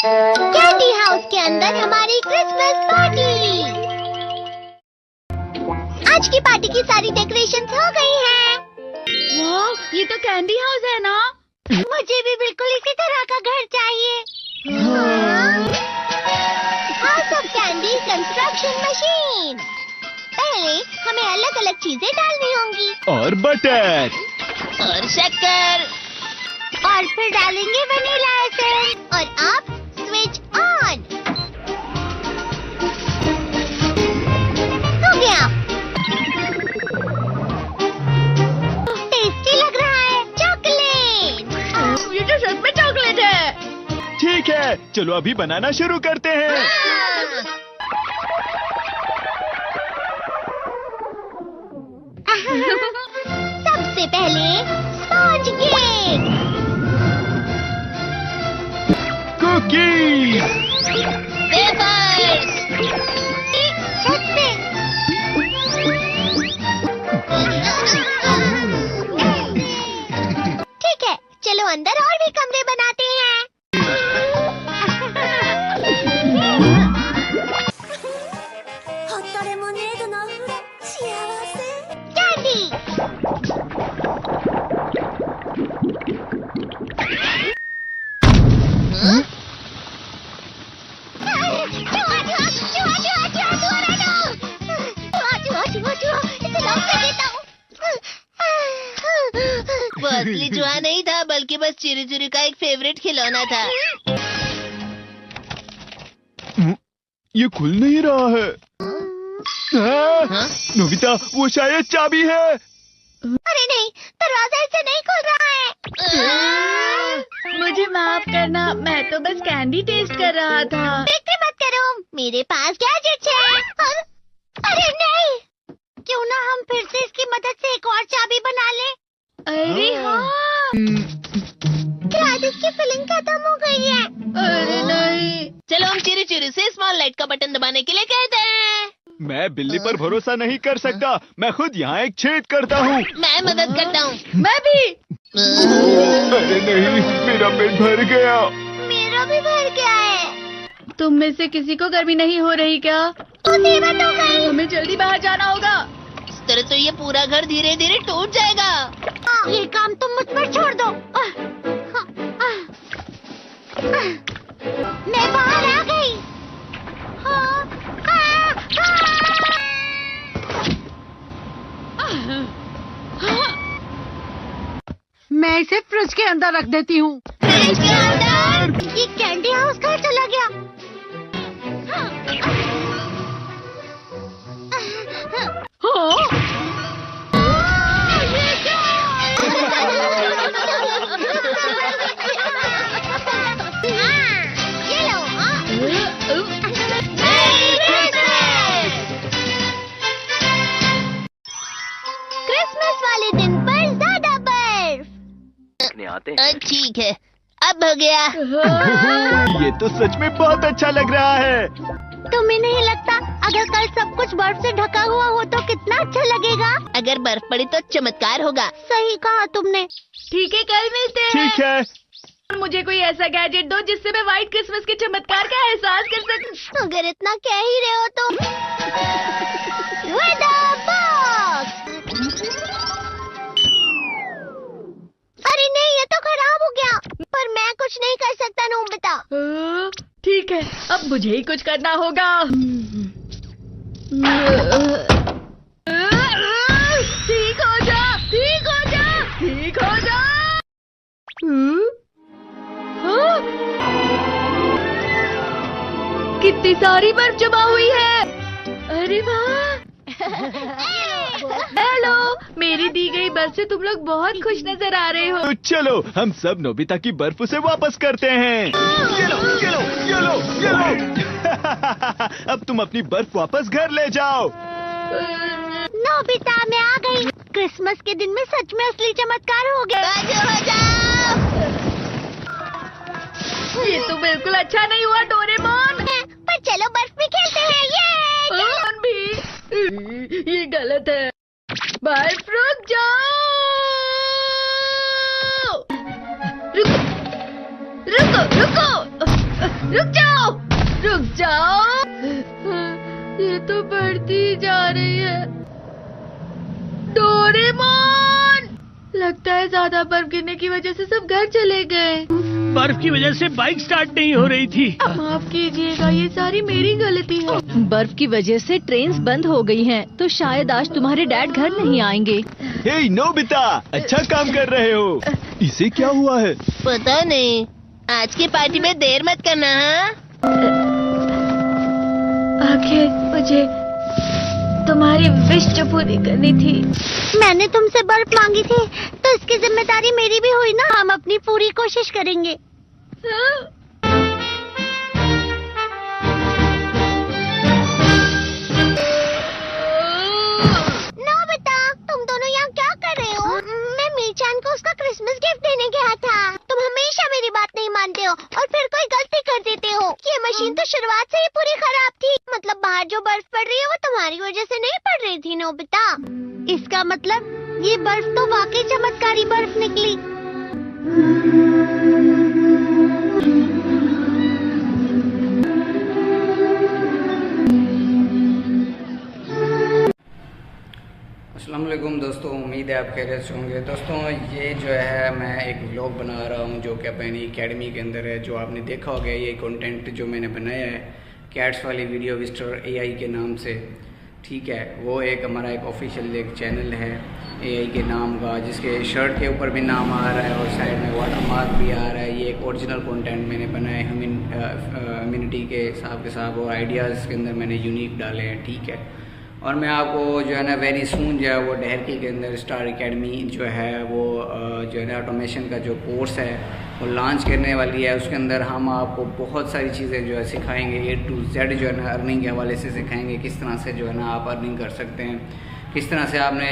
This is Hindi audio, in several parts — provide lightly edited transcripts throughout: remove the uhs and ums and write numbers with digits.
कैंडी हाउस के अंदर हमारी क्रिसमस पार्टी। आज की पार्टी की सारी डेकोरेशंस हो गई हैं। वाह, ये तो कैंडी हाउस है ना? मुझे भी बिल्कुल इसी तरह का घर चाहिए। House of candy construction machine. पहले हमें अलग अलग चीजें डालनी होंगी और बटर और शक्कर, और फिर डालेंगे वनीला एसेंस और अब स्विच ऑन। हो गया। टेस्टी लग रहा है। चॉकलेट। ये तो सच में चॉकलेट है। ठीक है, चलो अभी बनाना शुरू करते हैं। सबसे पहले स्पॉन्ज केक, कुकीज, वेफर्स, छत पे। ठीक है, चलो अंदर और भी कमरे बनाते हैं। कैंडी। वो असली चूहा नहीं था, बल्कि बस चिरी चिरी का एक फेवरेट खिलौना था। ये खुल नहीं रहा है। नोबिता, वो शायद चाबी है। अरे नहीं, दरवाजा ऐसे नहीं खुल रहा है। मुझे माफ करना, मैं तो बस कैंडी टेस्ट कर रहा था। फिक्र मत करो, मेरे पास गैजेट्स है। अरे नहीं, क्यों ना हम फिर से इसकी मदद से एक और चाबी बना लें। अरे हाँ। शायद इसकी फिलिंग खत्म हो गई है। अरे नहीं। चलो हम चिरी चिरी से स्मॉल लाइट का बटन दबाने के लिए कहते हैं। मैं बिल्ली पर भरोसा नहीं कर सकता। मैं खुद यहाँ एक छेद करता हूँ। मैं मदद करता हूँ। मैं भी। अरे नहीं, मेरा पेट भर गया। मेरा भी भर गया है। तुम में से किसी को गर्मी नहीं हो रही क्या? मुसीबत हो गई। हमें जल्दी बाहर जाना होगा। इस तरह तो ये पूरा घर धीरे धीरे टूट जाएगा। ये काम तुम मुझ पर छोड़ दो। मैं बाहर आ गई। मैं इसे फ्रिज के अंदर रख देती हूँ। फ्रिज के अंदर? ये कैंडी हाउस कहाँ चला गया? ये लो। क्रिसमस वाले दिन पर ज्यादा बर्फ। ठीक है, अब हो गया। ये तो सच में बहुत अच्छा लग रहा है। तुम्हें नहीं लगता अगर कल सब कुछ बर्फ से ढका हुआ हो तो कितना अच्छा लगेगा? अगर बर्फ पड़ी तो चमत्कार होगा। सही कहा तुमने। ठीक है, कल मिलते हैं। ठीक है। मुझे कोई ऐसा गैजेट दो जिससे मैं व्हाइट क्रिसमस के चमत्कार का एहसास कर सकूं। अगर इतना कह ही रहे हो तो वेदर बॉक्स। अरे नहीं, ये तो खराब हो गया। पर मैं कुछ नहीं कर सकता नोबिता। ठीक है, अब मुझे ही कुछ करना होगा। ठीक हो जा, ठीक हो जा, ठीक हो जा। कितनी सारी बर्फ जमा हुई है। अरे वाह। हेलो, मेरी दी गई बर्फ से तुम लोग बहुत खुश नजर आ रहे हो। तो चलो हम सब नोबिता की बर्फ उसे वापस करते हैं। ये लो, ये लो, ये लो, ये लो। अब तुम अपनी बर्फ वापस घर ले जाओ। नोबिता, मैं आ गई। क्रिसमस के दिन में सच में असली चमत्कार हो गया। ये तो बिल्कुल अच्छा नहीं हुआ डोरेमोन। पर चलो बर्फ में खेलते हैं। ये भी ये गलत है। बर्फ रुक जाओ। रुको रुको रुको। रुक जाओ, रुक जाओ। ये तो बढ़ती ही जा रही है। डोरेमोन, लगता है ज्यादा बर्फ गिरने की वजह से सब घर चले गए। बर्फ की वजह से बाइक स्टार्ट नहीं हो रही थी। माफ कीजिएगा, ये सारी मेरी गलती है। बर्फ की वजह से ट्रेन्स बंद हो गई हैं, तो शायद आज तुम्हारे डैड घर नहीं आएंगे। हे नोबिता, अच्छा काम कर रहे हो। इसे क्या हुआ है? पता नहीं, आज की पार्टी में देर मत करना। हाँ, आखिर मुझे तुम्हारी विश जो पूरी करनी थी। मैंने तुमसे बर्फ मांगी थी, तो इसकी जिम्मेदारी मेरी भी हुई ना। हम अपनी पूरी कोशिश करेंगे। नोबिता, तुम दोनों यहाँ क्या कर रहे हो? मैं मीरचान को उसका क्रिसमस गिफ्ट देने गया था। तुम हमेशा मेरी बात नहीं मानते हो और फिर कोई गलती कर देते हो। ये मशीन तो शुरुआत से ही पूरी खराब थी। मतलब बाहर जो बर्फ पड़ रही है वो तुम्हारी वजह से नहीं पड़ रही थी नोबिता। इसका मतलब ये बर्फ तो वाकई चमत्कारी बर्फ निकली। अस्सलाम वालेकुम दोस्तों, उम्मीद है आप खैरियत से होंगे। दोस्तों, ये जो है मैं एक व्लॉग बना रहा हूँ जो कि अपनी एकेडमी के अंदर है। जो आपने देखा होगा, ये कंटेंट जो मैंने बनाया है कैट्स वाली वीडियो विस्टर AI के नाम से, ठीक है। वो एक हमारा एक ऑफिशियल एक चैनल है AI के नाम का, जिसके शर्ट के ऊपर भी नाम आ रहा है और साइड में वाटर मार्क भी आ रहा है। ये एक ओरिजिनल कंटेंट मैंने बनाया है ह्यूमैनिटी के साथ और आइडियाज़ के अंदर मैंने यूनिक डाले हैं, ठीक है। और मैं आपको जो है ना वेरी सून जो है वो डहरकी के अंदर स्टार एकेडमी जो है वो जो है ना ऑटोमेशन का जो कोर्स है वो लॉन्च करने वाली है। उसके अंदर हम आपको बहुत सारी चीज़ें जो है सिखाएंगे, A to Z जो है ना अर्निंग के हवाले से सिखाएंगे। किस तरह से जो है ना आप अर्निंग कर सकते हैं, किस तरह से आपने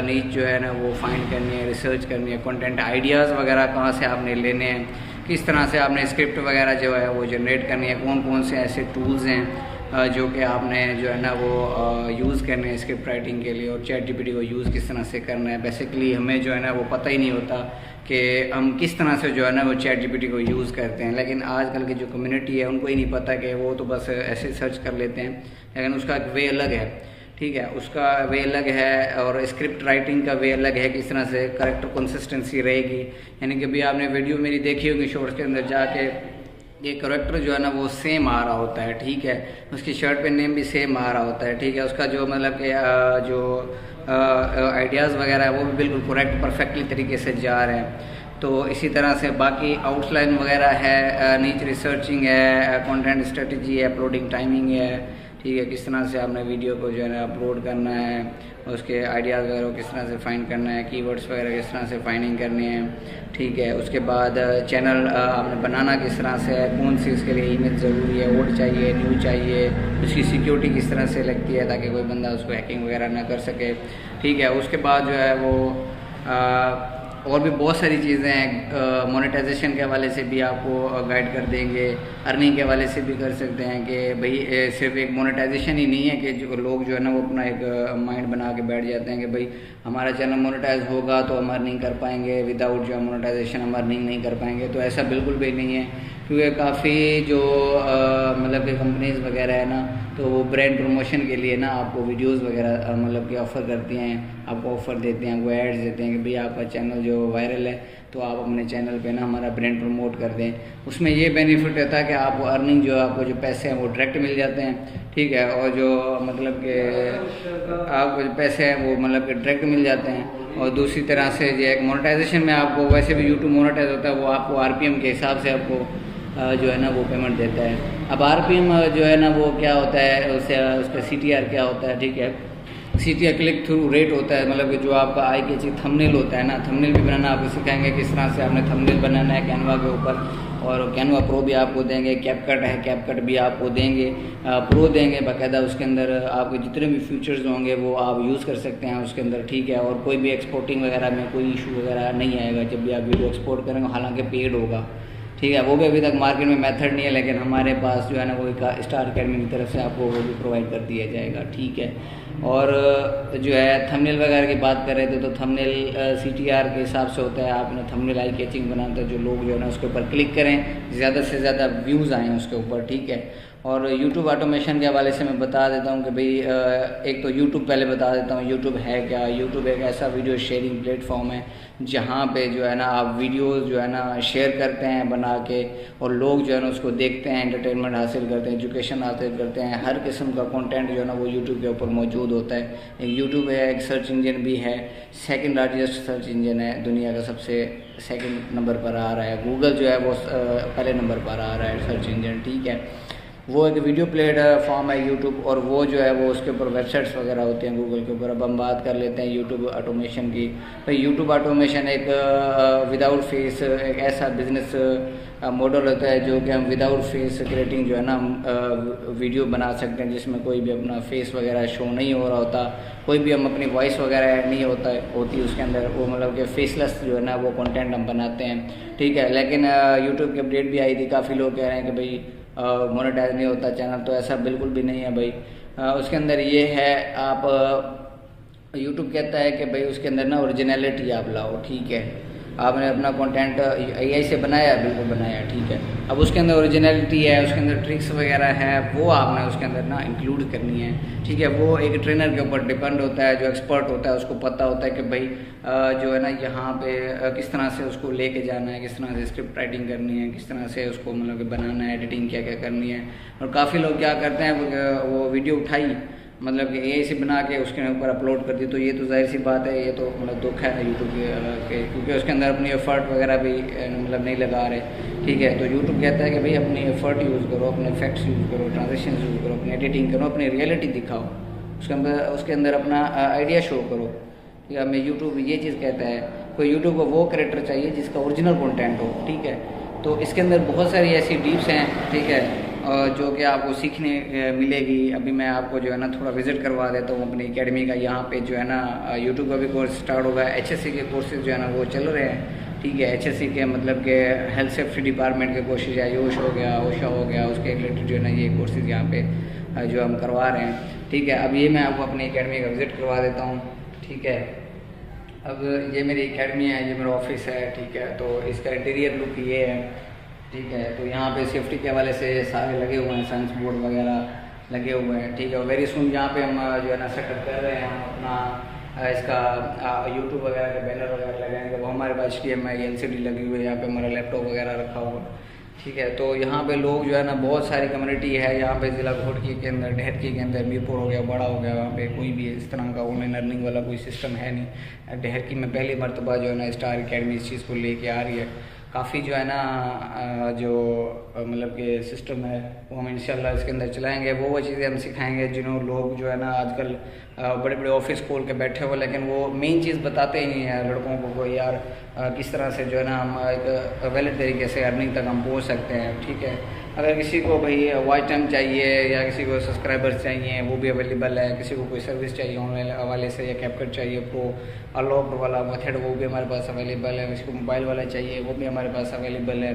नीच जो है ना वो फाइंड करनी है, रिसर्च करनी है, कंटेंट आइडियाज़ वगैरह कहाँ से आपने लेने हैं, किस तरह से आपने स्क्रिप्ट वगैरह जो है वो जनरेट करनी है, कौन कौन से ऐसे टूल्स हैं जो कि आपने जो है ना वो यूज़ करने हैं स्क्रिप्ट राइटिंग के लिए, और ChatGPT को यूज़ किस तरह से करना है। बेसिकली हमें जो है ना वो पता ही नहीं होता कि हम किस तरह से जो है ना वो ChatGPT को यूज़ करते हैं। लेकिन आजकल की जो कम्युनिटी है उनको ही नहीं पता कि वो तो बस ऐसे सर्च कर लेते हैं, लेकिन उसका एक वे अलग है, ठीक है। उसका वे अलग है और स्क्रिप्ट राइटिंग का वे अलग है। किस तरह से करेक्टर कंसिस्टेंसी रहेगी, यानी कि अभी आपने वीडियो मेरी देखी होगी शॉर्ट्स के अंदर जाके, ये करेक्टर जो है ना वो सेम आ रहा होता है, ठीक है। उसकी शर्ट पे नेम भी सेम आ रहा होता है, ठीक है। उसका जो मतलब कि जो आइडियाज़ वगैरह है वो भी बिल्कुल करेक्ट परफेक्टली तरीके से जा रहे हैं। तो इसी तरह से बाकी आउटलाइन वगैरह है, नीच रिसर्चिंग है, कंटेंट स्ट्रेटजी है, अपलोडिंग टाइमिंग है, ठीक है। किस तरह से आपने वीडियो को जो है ना अपलोड करना है, उसके आइडियाज़ वगैरह किस तरह से फाइंड करना है, कीवर्ड्स वगैरह किस तरह से फाइंडिंग करनी है, ठीक है। उसके बाद चैनल आपने बनाना किस तरह से है, कौन सी उसके लिए ईमेल ज़रूरी है, ओड चाहिए, न्यू चाहिए, उसकी सिक्योरिटी किस तरह से लगती है ताकि कोई बंदा उसको हैकिंग वगैरह ना कर सके, ठीक है। उसके बाद जो है वो और भी बहुत सारी चीज़ें हैं। मोनेटाइजेशन के हवाले से भी आपको गाइड कर देंगे, अर्निंग के हवाले से भी कर सकते हैं कि भाई सिर्फ एक मोनेटाइजेशन ही नहीं है कि जो लोग जो है ना वो अपना एक माइंड बना के बैठ जाते हैं कि भाई हमारा चैनल मोनेटाइज होगा तो हम अर्निंग कर पाएंगे, विदाउट जो है मोनेटाइजेशन हम अर्निंग नहीं कर पाएंगे। तो ऐसा बिल्कुल भी नहीं है, क्योंकि काफ़ी जो मतलब कि कंपनीज वगैरह है ना, तो वो ब्रांड प्रमोशन के लिए ना आपको वीडियोस वगैरह मतलब कि ऑफ़र करती हैं, आपको ऑफ़र देते हैं, आपको एड्स देते हैं कि भाई आपका चैनल जो वायरल है तो आप अपने चैनल पे ना हमारा ब्रांड प्रमोट कर दें। उसमें ये बेनिफिट रहता है कि आपको अर्निंग जो है आपको जो पैसे हैं वो डायरेक्ट मिल जाते हैं, ठीक है। और जो मतलब कि आपको जो पैसे हैं वो मतलब कि डायरेक्ट मिल जाते हैं। और दूसरी तरह से जो एक मोनेटाइजेशन में आपको वैसे भी यूट्यूब मोनेटाइज होता है, वो आपको RPM के हिसाब से आपको जो है ना वो पेमेंट देता है। अब RPM जो है ना वो क्या होता है, उसका CTR क्या होता है, ठीक है। CTR क्लिक थ्रू रेट होता है, मतलब कि जो आपका आई के चीज थंबनेल होता है ना, थंबनेल भी बनाना आपको सिखाएंगे किस तरह से आपने थंबनेल बनाना है कैनवा के ऊपर। और कैनवा प्रो भी आपको देंगे, कैपकट है कैपकट भी आपको देंगे, प्रो देंगे बाकायदा। उसके अंदर आपको जितने भी फीचर्स होंगे वो आप यूज़ कर सकते हैं उसके अंदर, ठीक है। और कोई भी एक्सपोर्टिंग वगैरह में कोई इशू वगैरह नहीं आएगा जब भी आप वीडियो एक्सपोर्ट करेंगे, हालांकि पेड होगा, ठीक है। वो भी अभी तक मार्केट में मेथड नहीं है, लेकिन हमारे पास जो है ना वो स्टार एकेडमी की तरफ से आपको वो भी प्रोवाइड कर दिया जाएगा, ठीक है। और जो है थंबनेल वगैरह की बात कर रहे थे तो थंबनेल CTR के हिसाब से होता है। आपने थंबनेल आई कैचिंग बनाता है, जो लोग जो है ना उसके ऊपर क्लिक करें, ज़्यादा से ज़्यादा व्यूज़ आएँ उसके ऊपर, ठीक है। और YouTube ऑटोमेशन के हवाले से मैं बता देता हूँ कि भाई एक तो YouTube पहले बता देता हूँ YouTube है क्या। YouTube एक ऐसा वीडियो शेयरिंग प्लेटफॉर्म है जहाँ पे जो है ना आप वीडियोस जो है ना शेयर करते हैं बना के, और लोग जो है ना उसको देखते हैं, एंटरटेनमेंट हासिल करते हैं, एजुकेशन हासिल करते हैं। हर किस्म का कंटेंट जो है ना वो YouTube के ऊपर मौजूद होता है। एक YouTube है, एक सर्च इंजन भी है, सेकंड लार्जेस्ट सर्च इंजन है दुनिया का, सबसे सेकंड नंबर पर आ रहा है। गूगल जो है वो पहले नंबर पर आ रहा है सर्च इंजन, ठीक है। वो एक वीडियो प्लेटफॉर्म है YouTube, और वो जो है वो उसके ऊपर वेबसाइट्स वगैरह होते हैं गूगल के ऊपर। अब हम बात कर लेते हैं YouTube ऑटोमेशन की। तो YouTube ऑटोमेशन एक विदाउट फेस एक ऐसा बिजनेस मॉडल होता है जो कि हम विदाउट फेस क्रिएटिंग जो है ना वीडियो बना सकते हैं, जिसमें कोई भी अपना फेस वगैरह शो नहीं हो रहा होता, कोई भी हम अपनी वॉइस वगैरह ऐड नहीं होती उसके अंदर। वो मतलब कि फेसलेस जो है ना वो कंटेंट हम बनाते हैं, ठीक है। लेकिन YouTube की अपडेट भी आई थी, काफ़ी लोग कह रहे हैं कि भाई मोनेटाइज नहीं होता चैनल, तो ऐसा बिल्कुल भी नहीं है भाई। उसके अंदर ये है, आप YouTube कहता है कि भाई उसके अंदर ना ओरिजिनलिटी आप लाओ, ठीक है। आपने अपना कंटेंट AI से बनाया, बिल्कुल बनाया, ठीक है। अब उसके अंदर ओरिजिनलिटी है, उसके अंदर ट्रिक्स वगैरह है, वो आपने उसके अंदर ना इंक्लूड करनी है, ठीक है। वो एक ट्रेनर के ऊपर डिपेंड होता है, जो एक्सपर्ट होता है उसको पता होता है कि भाई जो है ना यहाँ पे किस तरह से उसको लेके जाना है, किस तरह से स्क्रिप्ट राइटिंग करनी है, किस तरह से उसको मतलब कि बनाना है, एडिटिंग क्या क्या करनी है। और काफ़ी लोग क्या करते हैं, वो वीडियो उठाई मतलब कि AI से बना के उसके ऊपर अपलोड कर दी, तो ये तो जाहिर सी बात है, ये तो मतलब दुख है YouTube के, क्योंकि उसके अंदर अपनी एफर्ट वगैरह भी मतलब नहीं लगा रहे, ठीक है। तो YouTube कहता है कि भाई अपनी एफर्ट यूज़ करो, अपने इफेक्ट्स यूज़ करो, ट्रांजिशन यूज़ करो, अपनी एडिटिंग करो, अपनी रियलिटी दिखाओ, उसके अंदर अपना आइडिया शो करो। या मैं YouTube ये चीज़ कहता है, कोई YouTube को वो कैरेक्टर चाहिए जिसका ओरिजिनल कंटेंट हो, ठीक है। तो इसके अंदर बहुत सारी ऐसी टिप्स हैं, ठीक है, जो कि आपको सीखने मिलेगी। अभी मैं आपको जो है ना थोड़ा विजिट करवा देता हूँ अपनी एकेडमी का। यहाँ पे जो है ना YouTube का भी कोर्स स्टार्ट होगा, HSC के कोर्सेज जो है ना वो चल रहे हैं, ठीक है। HSC के मतलब के हेल्थ सेफ्टी डिपार्टमेंट के कोर्सेज है, आयुष हो गया, OSHA हो गया, उसके रिलेटेड जो है ना ये कोर्सेज यहाँ पे जो हम करवा रहे हैं, ठीक है। अब ये मैं आपको अपनी एकेडमी का विजिट करवा देता हूँ, ठीक है। अब ये मेरी एकेडमी है, ये मेरा ऑफिस है, ठीक है। तो इसका इंटीरियर लुक ये है, ठीक है। तो यहाँ पे सेफ्टी के हवाले से सारे लगे हुए हैं, सेंस बोर्ड वगैरह लगे हुए हैं, ठीक है। वेरी सुन यहाँ पे हम जो है ना सेटअप कर रहे हैं, हम अपना इसका YouTube वगैरह के बैनर वगैरह लगाएंगे। वो हमारे पास HDMI LCD लगी हुई है, यहाँ पे हमारा लैपटॉप वगैरह रखा हुआ, ठीक है। तो यहाँ पे लोग जो है ना बहुत सारी कम्युनिटी है यहाँ पे, ज़िला घोटकी के अंदर, ढेरकी के अंदर, मीरपुर हो गया, बड़ा हो गया, वहाँ पे कोई भी इस तरह का ऑनलाइन अर्निंग वाला कोई सिस्टम है नहीं। ढेरकी में पहली मरतबा जो है ना स्टार अकेडमी इस चीज़ को लेके आ रही है। काफ़ी जो है ना जो मतलब कि सिस्टम है वो हम इंशाल्लाह इसके अंदर चलाएंगे। वो चीज़ें हम सिखाएंगे जिन्होंने लोग जो है ना आजकल बड़े बड़े ऑफिस खोल के बैठे हुए, लेकिन वो मेन चीज़ बताते ही नहीं है लड़कों को यार किस तरह से जो है ना हम एक वैलिड तरीके से अर्निंग तक हम पहुँच सकते हैं, ठीक है। अगर किसी को भाई वॉच टाइम चाहिए या किसी को सब्सक्राइबर्स चाहिए वो भी अवेलेबल है, किसी को कोई सर्विस चाहिए ऑनलाइन हवाले से या कैपकट चाहिए प्रो अनलॉक्ड वाला मेथड वो भी हमारे पास अवेलेबल है, किसी को मोबाइल वाला चाहिए वो भी हमारे पास अवेलेबल है।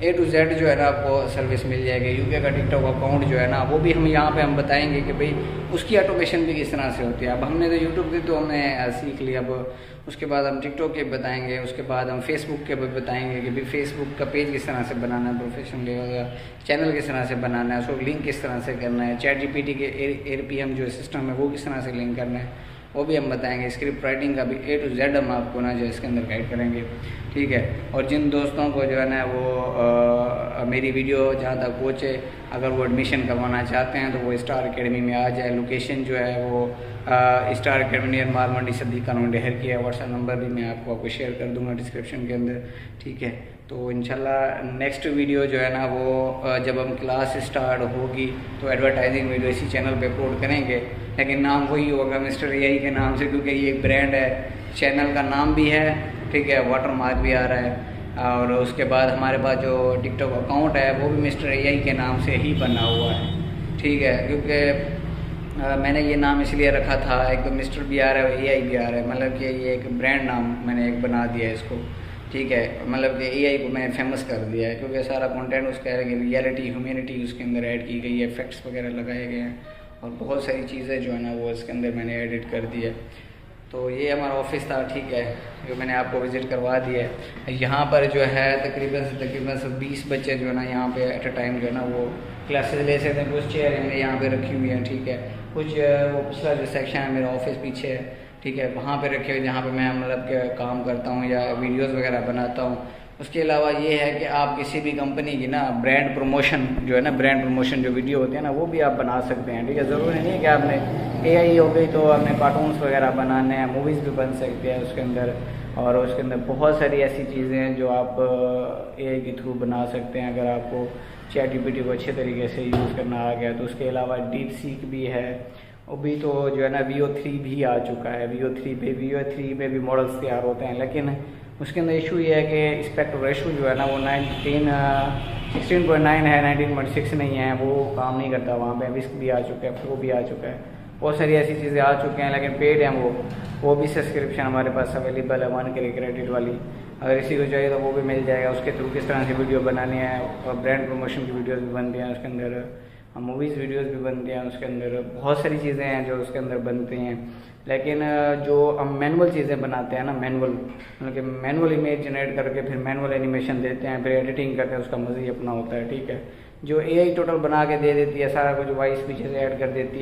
A to Z जो है ना आपको सर्विस मिल जाएगी। UK का टिकटॉक अकाउंट जो है ना वो भी हम यहाँ पे हम बताएंगे कि भाई उसकी ऑटोमेशन भी किस तरह से होती है। अब हमने तो यूट्यूब की तो हमने सीख लिया, अब उसके बाद हम टिकटॉक के बताएंगे, उसके बाद हम फेसबुक के भी बताएंगे कि भाई फेसबुक का पेज किस तरह से बनाना है प्रोफेशनली, चैनल किस तरह से बनाना है, उसको लिंक किस तरह से करना है, ChatGPT के ARPM जो सिस्टम है वो किस तरह से लिंक करना है वो भी हम बताएंगे। स्क्रिप्ट राइटिंग का भी A to Z हम आपको ना जो इसके अंदर गाइड करेंगे, ठीक है। और जिन दोस्तों को जो है ना वो मेरी वीडियो जहाँ तक पहुँचे, अगर वो एडमिशन करवाना चाहते हैं तो वो स्टार अकेडमी में आ जाए। लोकेशन जो है वो स्टार अकेडमी नियर माल मंडी सद्दीक कॉलोनी ढेर की है। व्हाट्सएप नंबर भी मैं आपको शेयर कर दूंगा डिस्क्रिप्शन के अंदर, ठीक है। तो इंशाल्लाह नेक्स्ट वीडियो जो है ना वो जब हम क्लास स्टार्ट होगी तो एडवर्टाइजिंग वीडियो इसी चैनल पे अपलोड करेंगे, लेकिन नाम वही होगा मिस्टर AI के नाम से, क्योंकि ये एक ब्रांड है, चैनल का नाम भी है, ठीक है, वाटर मार्क भी आ रहा है। और उसके बाद हमारे पास जो टिकटॉक अकाउंट है वो भी मिस्टर AI के नाम से ही बना हुआ है, ठीक है। क्योंकि मैंने ये नाम इसलिए रखा था, एक तो मिस्टर भी आ रहा है AI भी आ रहा है, मतलब कि ये एक ब्रांड नाम मैंने एक बना दिया है इसको, ठीक है। मतलब कि AI को मैंने फेमस कर दिया है क्योंकि सारा कंटेंट उसका है, रियलिटी ह्यूमैनिटी उसके अंदर ऐड की गई है, इफेक्ट्स वगैरह लगाए गए हैं और बहुत सारी चीज़ें जो है ना वो इसके अंदर मैंने एडिट कर दी है। तो ये हमारा ऑफिस था, ठीक है, जो मैंने आपको विज़िट करवा दिया है। यहाँ पर जो है तकरीबन सब 20 बच्चे जो है ना यहाँ पे एट अ टाइम जो है ना वो क्लासेस ले सकते हैं। कुछ चेयर हमने यहाँ पे रखी हुई है, ठीक है, कुछ वो पिछला जो सेक्शन है मेरा ऑफिस पीछे है, ठीक है, वहाँ पे रखे हुए जहाँ पे मैं मतलब के काम करता हूँ या वीडियोस वगैरह बनाता हूँ। उसके अलावा ये है कि आप किसी भी कंपनी की ना ब्रांड प्रमोशन जो है ना, ब्रांड प्रमोशन जो वीडियो होते हैं ना वो भी आप बना सकते हैं, ठीक है। ज़रूरी नहीं है कि आपने AI हो गई तो आपने कार्टून्स वगैरह बनाने हैं, मूवीज़ भी बन सकती है उसके अंदर। और उसके अंदर बहुत सारी ऐसी चीज़ें हैं जो आप AI के थ्रू बना सकते हैं अगर आपको ChatGPT को अच्छे तरीके से यूज़ करना आ गया तो। उसके अलावा DeepSeek भी है, वो भी तो जो है ना VO3 भी आ चुका है। VO3 पे भी मॉडल्स तैयार होते हैं, लेकिन उसके अंदर इशू ये है कि एस्पेक्ट रेशो जो है ना वो 16.9 है, 19.6 नहीं है, वो काम नहीं करता वहाँ पे। विस्क भी आ चुका है, प्रो भी आ चुका है, बहुत सारी ऐसी चीज़ें आ चुकी हैं, लेकिन पेड हैं वो भी सब्सक्रिप्शन हमारे पास अवेलेबल है 1 क्रेडिट वाली। अगर इसी को चाहिए तो वो भी मिल जाएगा। उसके थ्रू किस तरह से वीडियो बनानी है, और ब्रांड प्रमोशन की वीडियोज़ भी बनती हैं उसके अंदर, मूवीज़ वीडियोज़ भी बनती हैं उसके अंदर, बहुत सारी चीज़ें हैं जो उसके अंदर बनती हैं। लेकिन जो हम मैनुअल चीज़ें बनाते हैं ना, मतलब कि मैनुअल इमेज जनरेट करके फिर मैनुअल एनिमेशन देते हैं, फिर एडिटिंग करते हैं, उसका मज़ा ही अपना होता है, ठीक है। जो AI टोटल बना के दे देती है, सारा कुछ वॉइस पीछे से ऐड कर देती है,